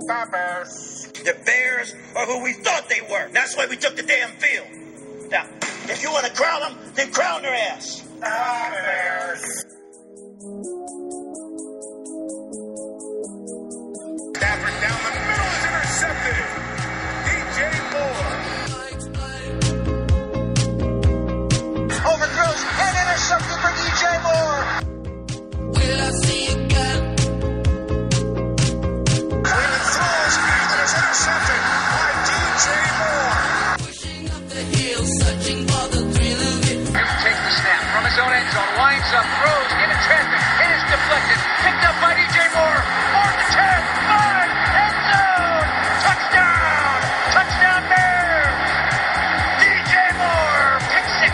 The Bears. The Bears are who we thought they were. That's why we took the damn field. Now, if you want to crown them, then crown their ass. The Bears. Stafford down the middle is intercepted. DJ Moore. Overthrows and intercepted for DJ Moore. Will I see again? Wheeling throws and is intercepted by DJ Moore. Pushing up the hill, searching for the thrill of it. Hurd takes the snap from his own end zone, winds up, throws into traffic. It is deflected, picked up by DJ Moore. Moore to 10, 5, end zone. Touchdown! Touchdown Bears! DJ Moore, pick six.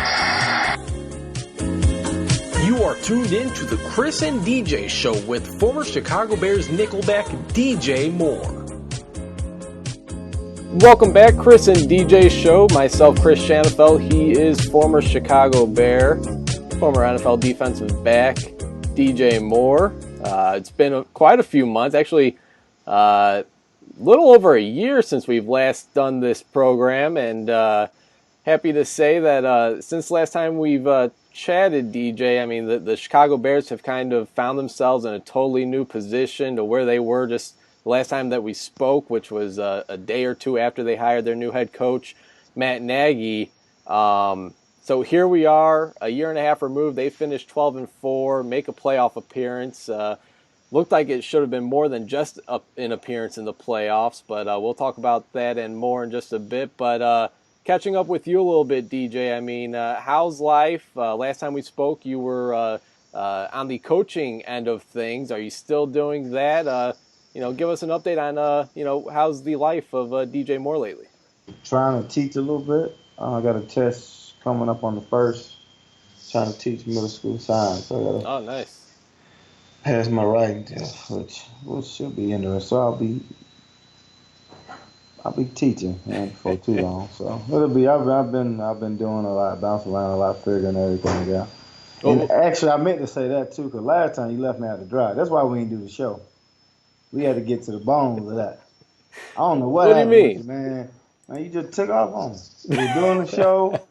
You are tuned in to the Chris and DJ Show with former Chicago Bears nickelback DJ Moore. Welcome back, Chris and DJ Show. Myself, Chris Shanafelt. He is former Chicago Bear, former NFL defensive back, DJ Moore. It's been quite a few months, actually a little over a year since we've last done this program, and happy to say that since last time we've chatted, DJ, I mean, the Chicago Bears have kind of found themselves in a totally new position to where they were just the last time that we spoke, which was a day or two after they hired their new head coach, Matt Nagy. So here we are, a year and a half removed. They finished 12-4, make a playoff appearance. Looked like it should have been more than just an appearance in the playoffs, but we'll talk about that and more in just a bit. But catching up with you a little bit, DJ, I mean, how's life? Last time we spoke, you were on the coaching end of things. Are you still doing that? Give us an update on, how's the life of DJ Moore lately? Trying to teach a little bit. I got a test coming up on the 1st. Trying to teach middle school science. So I gotta nice. pass my writing test, which should be interesting. So I'll be teaching for too long. So it'll be. I've been doing a lot, bouncing around a lot, figuring everything out. And actually, I meant to say that too, because last time you left me out to dry. That's why we didn't do the show. We had to get to the bones of that. I don't know what happened, do you mean, man? Man, you just took off on me. We were doing the show.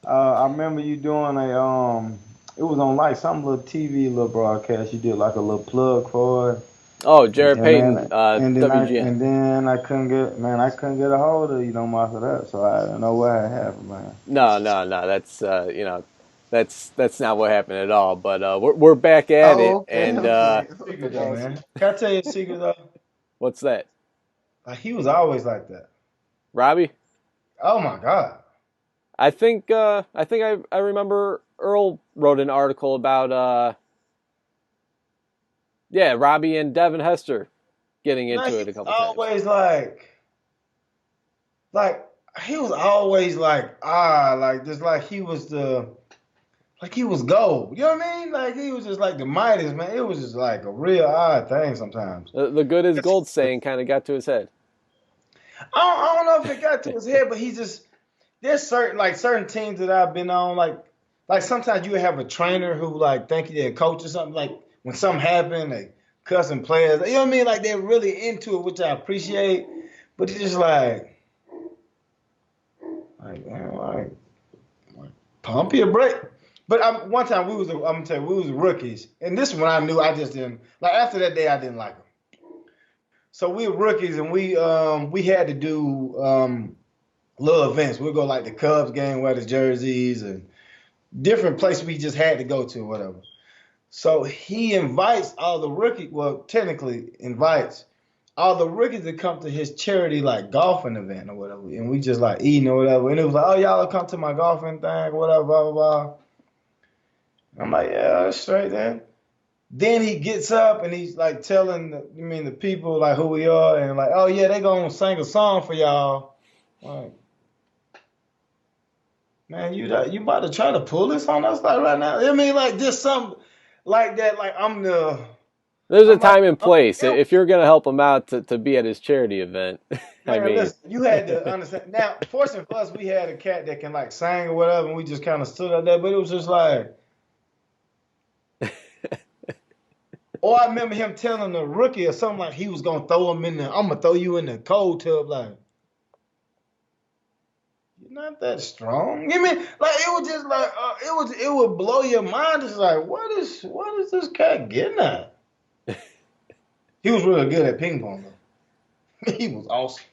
I remember you doing it was on like some little TV little broadcast. You did like a little plug for it. Oh, Jared Payton, and WGN. I couldn't get a hold of you no more after that. So I don't know what had happened, man. No. That's not what happened at all. But we're back at it, okay. and Secret though, man. Can I tell you a secret though? What's that? He was always like that. Robbie? Oh my God. I think I remember Earl wrote an article about Robbie and Devin Hester getting into it a couple times. Always like he was always like just like he was he was gold. You know what I mean? Like he was just like the Midas, man. It was just like a real odd thing sometimes. The good is gold saying kind of got to his head. I don't know if it got to his head, but there's certain teams that I've been on, like sometimes you have a trainer who like think they're a coach or something, like when something happened, they cussing players. You know what I mean? Like they're really into it, which I appreciate. But it's just like pump your brake. But one time we was rookies, and this one I knew I just didn't like. After that day, I didn't like them. So we were rookies, and we had to do little events. We'd go like the Cubs game, wear the jerseys, and different places we just had to go to, or whatever. So he invites all the rookies. Well, technically invites all the rookies to come to his charity like golfing event or whatever, and we just like eating or whatever. And it was like, oh, y'all come to my golfing thing or whatever, blah blah blah. I'm like, yeah, that's straight then. Then he gets up and he's like telling the people like who we are and like, oh yeah, they gonna sing a song for y'all. Like, man, you about to try to pull this on us like right now? I mean, like just something like that. Like There's a time and place if you're gonna help him out to be at his charity event. Listen, you had to understand. Now, fortunately for us, we had a cat that can like sing or whatever, and we just kind of stood up there. But it was just like. Or I remember him telling the rookie or something like he was gonna throw him in the. I'm gonna throw you in the cold tub, like you're not that strong. You mean like it was just like it would blow your mind. It's like what is this cat getting at? He was really good at ping pong though. He was awesome.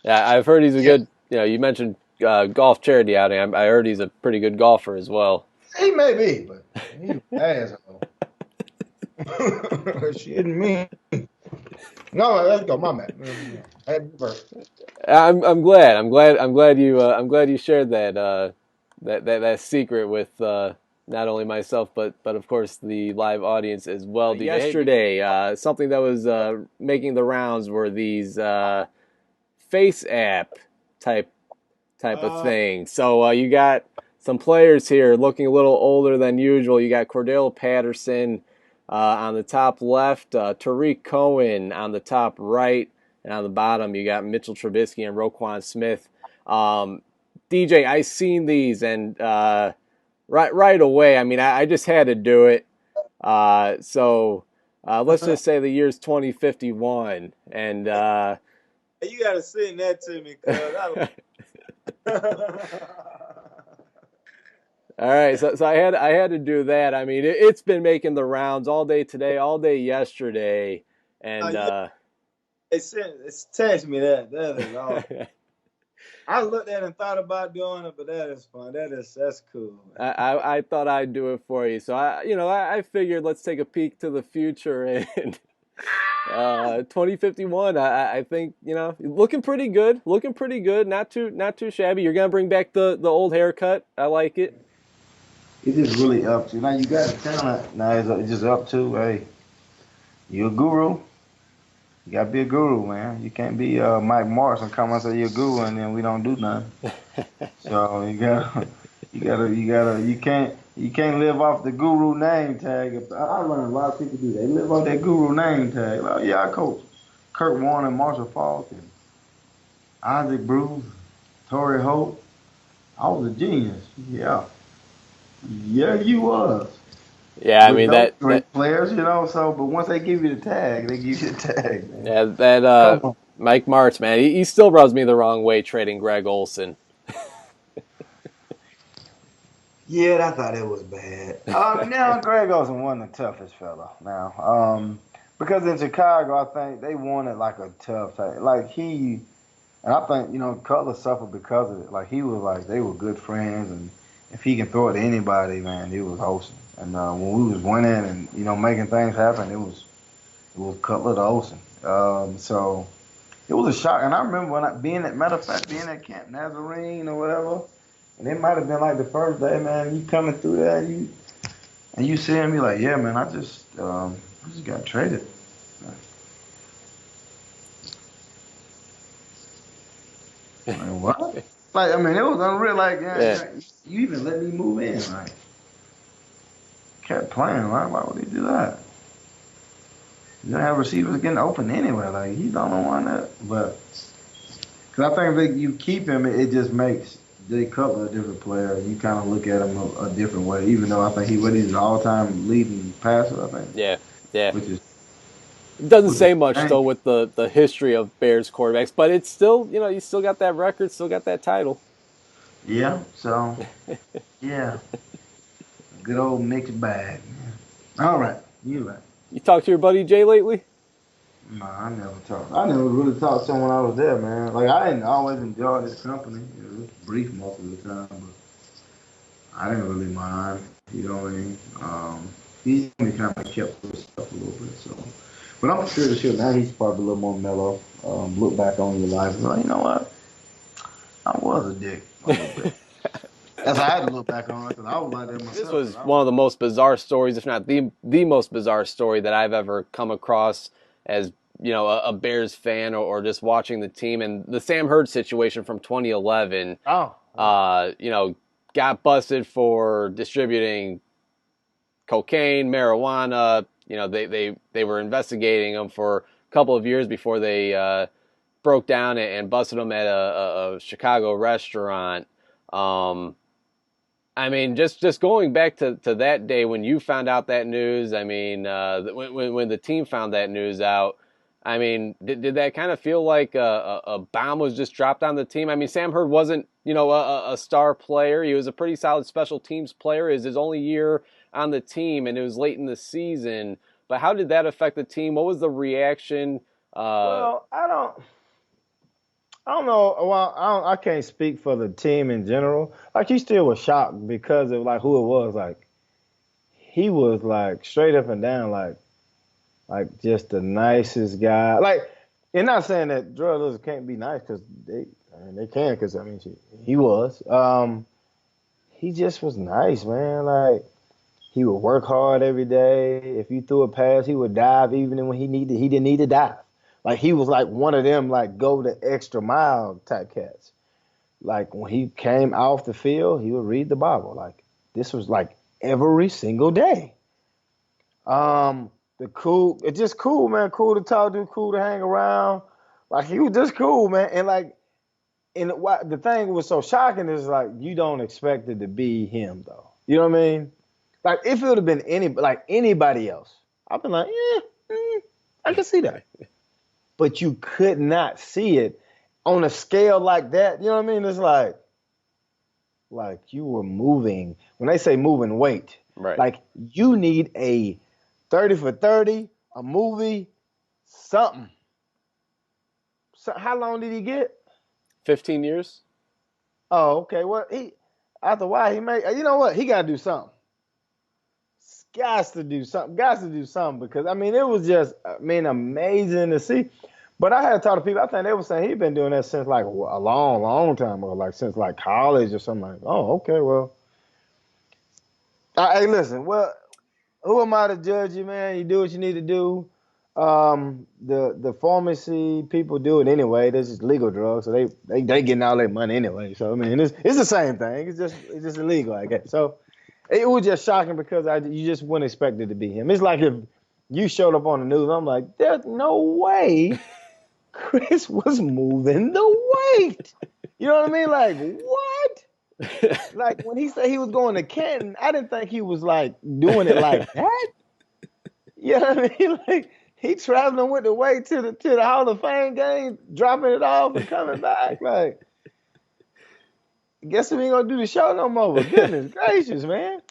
Yeah, I've heard he's a good. You mentioned golf charity outing. I heard he's a pretty good golfer as well. He may be, but he's an asshole. Shit me. No, let's go, my man. I'm glad you shared that secret with not only myself but of course the live audience as well. Yesterday, something that was making the rounds were these FaceApp type of thing. So you got some players here looking a little older than usual. You got Cordell Patterson on the top left, Tariq Cohen on the top right, and on the bottom you got Mitchell Trubisky and Roquan Smith. DJ, I seen these and right away. I mean, I just had to do it. So let's just say the year's 2051, and you gotta send that to me, cuz. All right, so I had to do that. I mean, it's been making the rounds all day today, all day yesterday, and it's text me that. That is awesome. I looked at it and thought about doing it, but that is fun. That's cool. I thought I'd do it for you, so I figured let's take a peek to the future and 2051. I think looking pretty good, not too shabby. You're gonna bring back the old haircut. I like it. It's just really up to now. You got the talent. Now it's just up to hey, you a guru. You gotta be a guru, man. You can't be Mike Martz and come and say you're a guru and then we don't do nothing. So you can't live off the guru name tag. I learned a lot of people do. They live off that guru name tag. Like, yeah, I coach Kurt Warner, Marshall Falk, and Isaac Bruce, Torrey Hope. I was a genius. Yeah. Yeah, you was. Yeah, I mean that players, So, but once they give you the tag, they give you the tag. Man. Yeah, that Mike Martz, man, he still rubs me the wrong way trading Greg Olsen. Yeah, I thought it was bad. Now Greg Olsen wasn't the toughest fella. Now, because in Chicago, I think they wanted like a tough type. Like and I think Cutler suffered because of it. Like he was like they were good friends and. If he can throw it to anybody, man, it was Olsen. And when we was winning and making things happen, it was Cutler to Olsen. So it was a shock. And I remember being at Camp Nazarene or whatever, and it might have been like the first day, man. You coming through there, and you seeing me like, yeah, man, I just got traded. Like what? Like, I mean, it was unreal. Like, yeah. You even let me move in. Like, kept playing. Why would he do that? You don't have receivers getting open anyway. Like, he's the only one that. But, because I think if you keep him, it just makes Jay Cutler a different player. You kind of look at him a different way, even though I think he's an all-time leading passer, I think. Yeah. Which is. It doesn't say much, though, with the history of Bears quarterbacks, but it's still, you still got that record, still got that title. Yeah, so, yeah. Good old mixed bag. All right, you're right. You talked to your buddy Jay lately? No, I never talked. I never really talked to him when I was there, man. Like, I didn't always enjoy his company. It was brief most of the time, but I didn't really mind. You know what I mean? He kind of kept his stuff a little bit, so. But I'm sure now he's probably a little more mellow. Look back on your life and like, you know what? I was a dick a little bit. That's how I had to look back on it because I was like that myself. This was one of the most bizarre stories, if not the most bizarre story that I've ever come across as, a Bears fan or just watching the team. And the Sam Hurd situation from 2011, got busted for distributing cocaine, marijuana. They were investigating him for a couple of years before they broke down and busted him at a Chicago restaurant. I I mean, just going back to that day when you found out that news. I mean, when the team found that news out. I mean, did that kind of feel like a bomb was just dropped on the team? I mean, Sam Hurd wasn't, a star player. He was a pretty solid special teams player. It was his only year on the team, and it was late in the season. But how did that affect the team? What was the reaction? Well, I don't know. Well, I can't speak for the team in general. Like, he still was shocked because of like who it was. Like, he was like straight up and down, like just the nicest guy. Like, and not saying that drug dealers can't be nice, because they can, because I mean, he was. He just was nice, man. Like, he would work hard every day. If you threw a pass, he would dive even when he didn't need to dive. Like, he was like one of them, like, go the extra mile type cats. Like, when he came off the field, he would read the Bible. Like, this was like every single day. It's just cool, man. Cool to talk to, cool to hang around. Like, he was just cool, man. And like, the thing that was so shocking is like, you don't expect it to be him, though. You know what I mean? Like, if it would have been anybody else, I've been like, I can see that. But you could not see it on a scale like that. You know what I mean? It's like you were moving. When they say moving weight, Right. Like, you need a 30 for 30, a movie, something. So how long did he get? 15 years. Oh, okay. Well, after a while, he may. You know what? He got to do something. Got to do something, because I mean, it was just, amazing to see. But I had to talk to people. I think they were saying he'd been doing that since like a long, long time ago, like since like college or something. Like, oh, okay, well. Hey, listen. Well, who am I to judge you, man? You do what you need to do. The pharmacy people do it anyway. This is legal drugs, so they getting all their money anyway. So I mean, it's the same thing. It's just illegal, I guess. So. It was just shocking because you just wouldn't expect it to be him. It's like if you showed up on the news, I'm like, there's no way Chris was moving the weight. You know what I mean? Like, what? Like, when he said he was going to Canton, I didn't think he was like doing it like that. You know what I mean? Like, he traveling with the weight to the Hall of Fame game, dropping it off and coming back. Like, guess we ain't gonna do the show no more. But goodness gracious, man.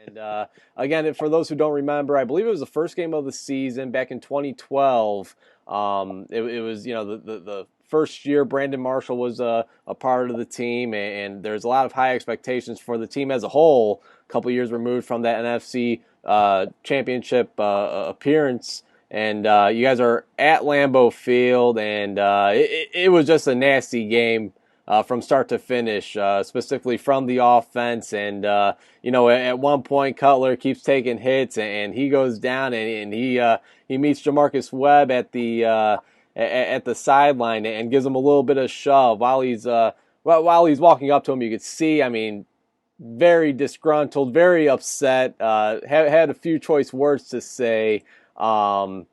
And again, for those who don't remember, I believe it was the first game of the season back in 2012. It was, the first year Brandon Marshall was a part of the team, and there's a lot of high expectations for the team as a whole. A couple years removed from that NFC championship appearance. And you guys are at Lambeau Field, and it was just a nasty game. From start to finish, specifically from the offense. And, at one point, Cutler keeps taking hits, and he goes down, and he meets Jamarcus Webb at the sideline and gives him a little bit of shove. While he's walking up to him, you could see, I mean, very disgruntled, very upset, had a few choice words to say. And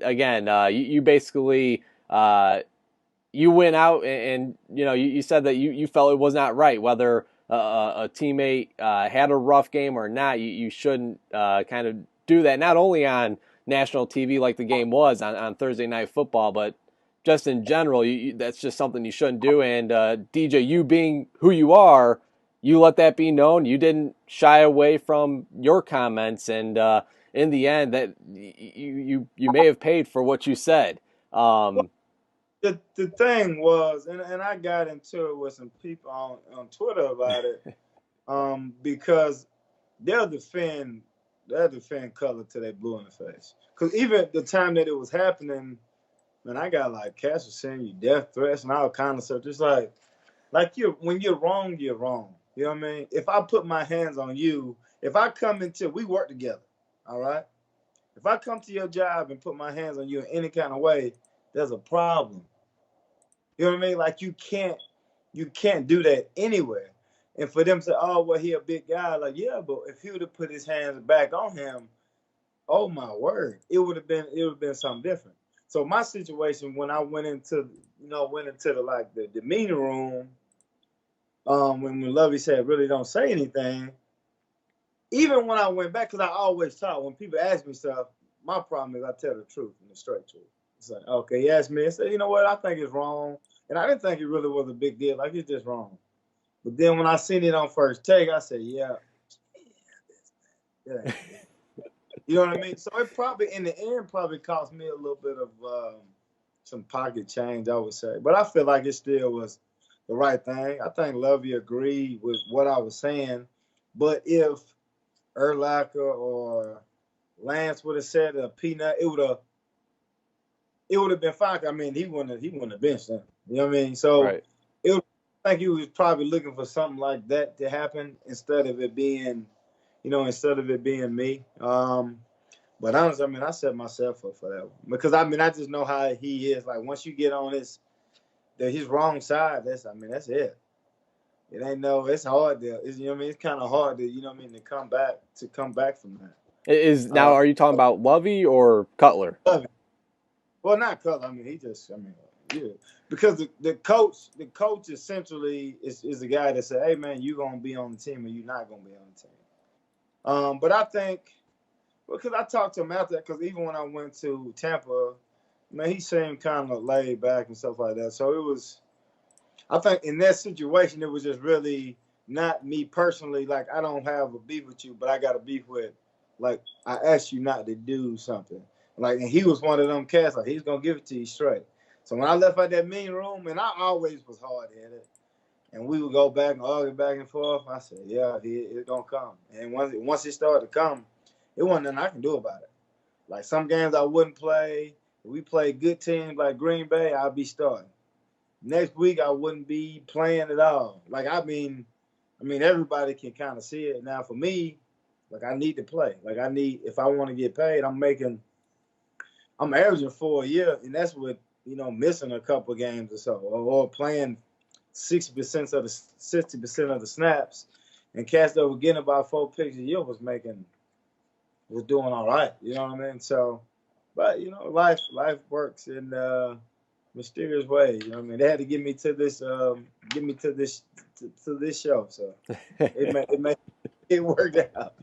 again, you basically... you went out and you said that you felt it was not right, whether a teammate had a rough game or not. You shouldn't kind of do that, not only on national TV like the game was on Thursday Night Football, but just in general. That's just something you shouldn't do. And DJ, you being who you are, you let that be known. You didn't shy away from your comments, and in the end, that you may have paid for what you said. The thing was, and I got into it with some people on Twitter about it, because they'll defend Cutler till they blue in the face. Because even the time that it was happening, man, I got like cats were sending you death threats and all kind of stuff. Just like when you're wrong, you're wrong. You know what I mean? If I put my hands on you, if I come we work together, all right? If I come to your job and put my hands on you in any kind of way, there's a problem. You know what I mean? Like, you can't do that anywhere. And for them to say, oh, well, he a big guy, like, yeah, but if he would have put his hands back on him, oh my word, it would have been something different. So my situation when I went into the meeting room, when Lovey said really don't say anything, even when I went back, because I always talk, when people ask me stuff, my problem is I tell the truth and the straight truth. It's like, okay, he asked me, I said, you know what, I think it's wrong. And I didn't think it really was a big deal. Like, it's just wrong. But then when I seen it on First Take, I said, yeah. You know what I mean? So it probably, in the end, probably cost me a little bit of some pocket change, I would say. But I feel like it still was the right thing. I think Lovey agreed with what I was saying. But if Urlacher or Lance would have said a peanut, it would have been fine. I mean, he wouldn't have benched him. You know what I mean? So Right. I think he was probably looking for something like that to happen instead of it being me. But honestly, I mean, I set myself up for that one because I just know how he is. Like, once you get on his wrong side, that's it. It ain't it's hard to, you know what I mean? It's kind of hard to, you know what I mean, to come back from that. Now, are you talking about Lovey or Cutler? Well, not Cutler. I mean, yeah. Because the coach essentially is the guy that said, hey, man, you're going to be on the team or you're not going to be on the team. But I think, because I talked to him after that, because even when I went to Tampa, man, he seemed kind of laid back and stuff like that. So it was, I think in that situation, it was just really not me personally. Like, I don't have a beef with you, but I got a beef with, like, I asked you not to do something. Like, and he was one of them cats, like, he's going to give it to you straight. So when I left out that meeting room, and I always was hard-headed, and we would go back and argue back and forth, I said, yeah, it's going to come. And once it started to come, it wasn't nothing I can do about it. Like, some games I wouldn't play. If we played good teams like Green Bay, I'd be starting. Next week, I wouldn't be playing at all. Like, I mean, everybody can kind of see it. Now, for me, like, I need to play. Like, if I want to get paid, I'm averaging 4 a year, and that's with, missing a couple of games or so, or playing 60% of the snaps, and cats that were getting about 4 picks a year was doing all right. You know what I mean? So, but life works in mysterious ways. You know what I mean? They had to get me to this show, so it worked out.